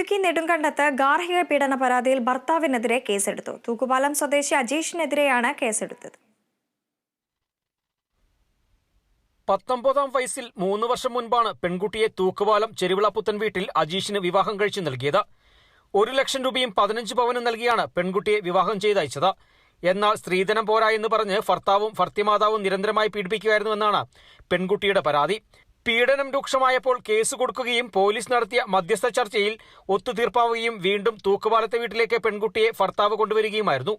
ഇടുക്കി നെടുങ്കണ്ടത്ത് ഗാർഹിക പീഡന പരാതിയിൽ ഭർത്താവിനെതിരെ കേസെടുത്തു. തൂക്കുപാലം സ്വദേശി അജീഷിനെതിരെയാണ് കേസെടുത്തത്. 19-ാം വയസ്സിൽ 3 വർഷം മുൻപാണ് പെൺകുട്ടിയെ തൂക്കുപാലം ചെരുവിള പുത്തൻ വീട്ടിൽ അജീഷിന് വിവാഹം കഴിച്ചു നൽകിയത്. 1 ലക്ഷം രൂപയും 15 പവനും നൽകിയാണ് പെൺകുട്ടിയെ വിവാഹം ചെയ്തയച്ചത്. എന്നാൽ സ്ത്രീധനം പോരാ എന്ന് പറഞ്ഞ് ഭർത്താവും ഭർത്തിമാതാവും നിരന്തരമായി പീഡിപ്പിക്കുകയായിരുന്നുവെന്നാണ് പെൺകുട്ടിയുടെ പരാതി. പീഡനം രൂക്ഷമായപ്പോൾ കേസ് കൊടുക്കുകയും പോലീസ് നടത്തിയ മധ്യസ്ഥ ചർച്ചയിൽ ഒത്തുതീർപ്പാവുകയും വീണ്ടും തൂക്കുപാലത്തെ വീട്ടിലേക്ക് പെൺകുട്ടിയെ ഭർത്താവ് കൊണ്ടുവരികയുമായിരുന്നു.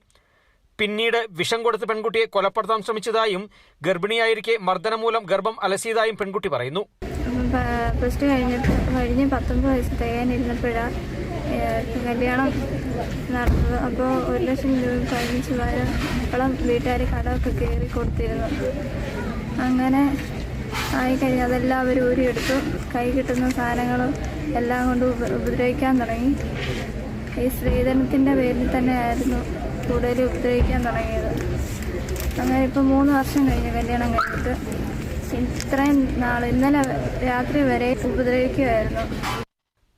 പിന്നീട് വിഷം കൊടുത്ത് പെൺകുട്ടിയെ കൊലപ്പെടുത്താൻ ശ്രമിച്ചതായും ഗർഭിണിയായിരിക്കെ മർദ്ദനം മൂലം ഗർഭം അലസിയതായും പെൺകുട്ടി പറയുന്നു. പ്ലസ് ടു കഴിഞ്ഞ് 19 വയസ്സ് തികയാനിരുന്നപ്പോഴാണ് കല്യാണം നടന്നത്. അപ്പോൾ 1 ലക്ഷം രൂപ 15 പവനോളം വീട്ടുകാർ കടമൊക്കെ കയറി കൊടുത്തിരുന്നു. അങ്ങനെ ആയിക്കഴിഞ്ഞ് അതെല്ലാം അവർ ഊരിയെടുത്തു. കൈ കിട്ടുന്ന സാധനങ്ങളും എല്ലാം കൊണ്ട് ഉപദ്രവിക്കാൻ തുടങ്ങി. ഈ സ്ത്രീധനത്തിൻ്റെ പേരിൽ തന്നെയായിരുന്നു കൂടുതൽ ഉപദ്രവിക്കാൻ തുടങ്ങിയത്. അങ്ങനെ ഇപ്പോൾ 3 വർഷം കഴിഞ്ഞ് കല്യാണം കഴിഞ്ഞിട്ട് ഇത്രയും നാൾ ഇന്നലെ രാത്രി വരെ ഉപദ്രവിക്കുകയായിരുന്നു.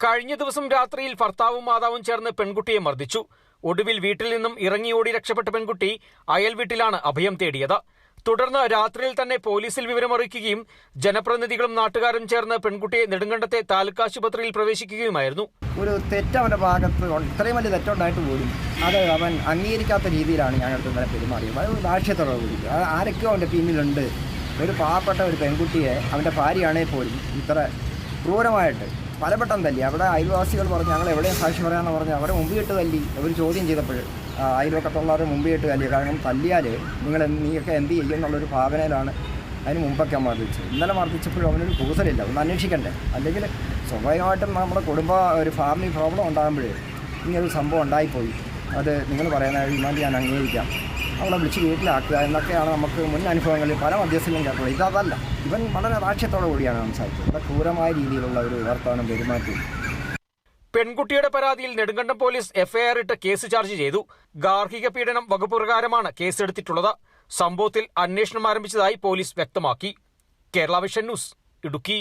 കഴിഞ്ഞ ദിവസം രാത്രിയിൽ ഭർത്താവും മാതാവും ചേർന്ന് പെൺകുട്ടിയെ മർദ്ദിച്ചു. ഒടുവിൽ വീട്ടിൽ നിന്നും ഇറങ്ങി ഓടി രക്ഷപ്പെട്ട പെൺകുട്ടി അയൽ വീട്ടിലാണ് അഭയം തേടിയത്. തുടർന്ന് രാത്രിയിൽ തന്നെ പോലീസിൽ വിവരമറിയിക്കുകയും ജനപ്രതിനിധികളും നാട്ടുകാരും ചേർന്ന് പെൺകുട്ടിയെ നെടുങ്കണ്ടത്തെ താലൂക്ക് ആശുപത്രിയിൽ പ്രവേശിക്കുകയുമായിരുന്നു. ഒരു തെറ്റവൻ്റെ ഭാഗത്ത് ഇത്രയും വലിയ തെറ്റുണ്ടായിട്ട് പോലും അത് അവൻ അംഗീകരിക്കാത്ത രീതിയിലാണ് ഞങ്ങൾക്ക് ഇന്നലെ പെരുമാറിയത്. അത് ദാക്ഷ്യത്തോടെ കൂടി ആരൊക്കെയോ അവൻ്റെ പിന്നിലുണ്ട്. ഒരു പാവപ്പെട്ട ഒരു പെൺകുട്ടിയെ അവൻ്റെ ഭാര്യയാണെങ്കിൽ പോലും ഇത്ര ക്രൂരമായിട്ട് പലവട്ടം തല്ലി. അവിടെ അയൽവാസികൾ പറഞ്ഞ് ഞങ്ങൾ എവിടെയും സാക്ഷി പറയാമെന്ന് പറഞ്ഞ് അവരെ മുമ്പിട്ട് തല്ലി. അവർ ചോദ്യം ചെയ്തപ്പോൾ അയൽവക്കത്തുള്ളവരെ മുമ്പിട്ട് തല്ലി. കാരണം തല്ലിയാൽ നീയൊക്കെ എന്ത് ചെയ്യും എന്നുള്ളൊരു ഭാവനയിലാണ് അതിന് മുമ്പൊക്കെ മർദ്ദിച്ചത്. ഇന്നലെ മർദ്ദിച്ചപ്പോഴും അവനൊരു കൂസലില്ല. ഒന്ന് അന്വേഷിക്കണ്ടേ? അല്ലെങ്കിൽ സ്വാഭാവികമായിട്ടും നമ്മുടെ ഒരു ഫാമിലി പ്രോബ്ലം ഉണ്ടാകുമ്പോഴേ ഇങ്ങനൊരു സംഭവം ഉണ്ടായിപ്പോയി. അത് നിങ്ങൾ പറയുന്ന ഡിമാൻഡ് ഞാൻ അംഗീകരിക്കാം, അവളെ വിളിച്ച് വീട്ടിലാക്കുക എന്നൊക്കെയാണ് നമുക്ക് മുൻ അനുഭവങ്ങളിൽ പല മധ്യസ്ഥലും കേട്ടുള്ളത്. ഇതല്ല, ഇവൻ വളരെ രാഷ്ട്രീയത്തോടു കൂടിയാണ് സംസാരിച്ചത്. ഇവിടെ ക്രൂരമായ രീതിയിലുള്ള ഒരു വർത്തമാനം പെരുമാറ്റി. പെൺകുട്ടിയുടെ പരാതിയിൽ നെടുങ്കണ്ടം പോലീസ് എഫ്ഐആർ ഇട്ട് കേസ് ചാർജ് ചെയ്തു. ഗാർഹിക പീഡനം വകുപ്പ് പ്രകാരമാണ് കേസെടുത്തിട്ടുള്ളത്. സംഭവത്തിൽ അന്വേഷണം ആരംഭിച്ചതായി പോലീസ് വ്യക്തമാക്കി. Kerala vision news, Idukki.